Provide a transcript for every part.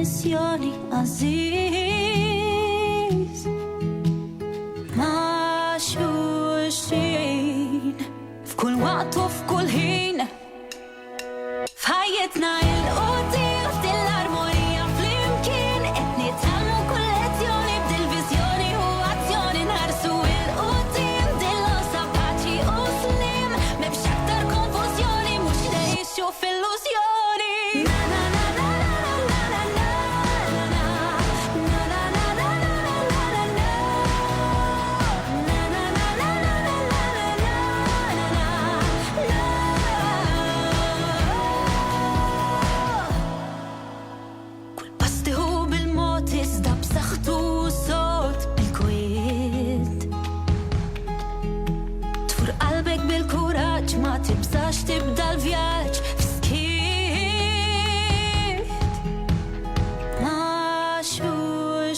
ميسيوني عزيز معشوقين في كل وقت وفي كل حين في حياتنا القدير dell'armonia flimkien qed nitalmu kull lezzjoni b'dil-viżjoni u azzjoni nħarsu il-qudiem dil-osa paċi u slim m'hemmx aktar konfużjoni mhux ngħixu f'illużjoni. بسخطو صوت بالكويت تفور قلبك بالكوراج ما تبزاش تبدا الفياج في سكيت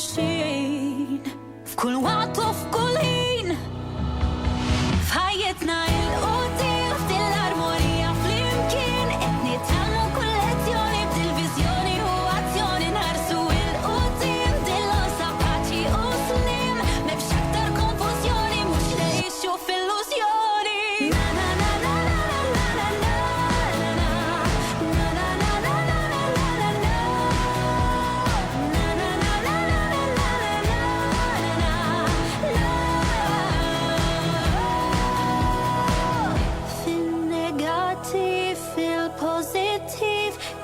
معشوقين في كل وقت وفي كل حين في حياتنا القدير dell'armonia flimkien qed nitalmu kull lezzjoni b'dil-viżjoni u azzjoni nħarsu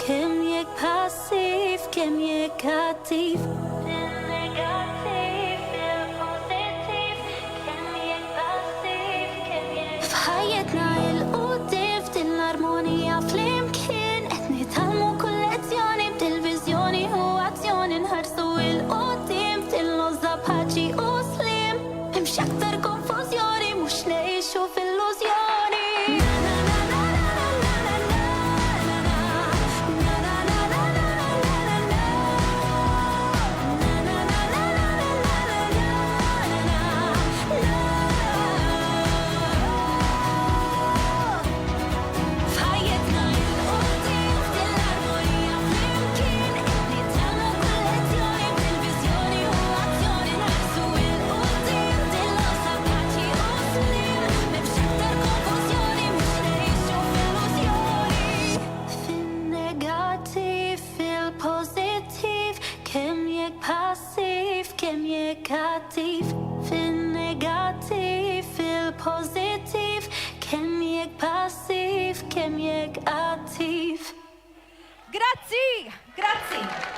كم يك باسيف كم يك أكتيف النيجاتيف البوزيتيف كم يك باسيف كم يك في حياتنا القدير dell'armonia flimkien qed nitalmu kull lezzjoni b'dil-viżjoni u azzjoni nħarsu il-qudiem f'dil-logħża paċi u slim m'hemmx aktar konfużjoni mhux ngħixu f'illużjoni. باسيف كم يك أكتيف في النيجاتيف في البوزيتيف كم يك باسيف كم يك أكتيف. Grazzi, grazzi.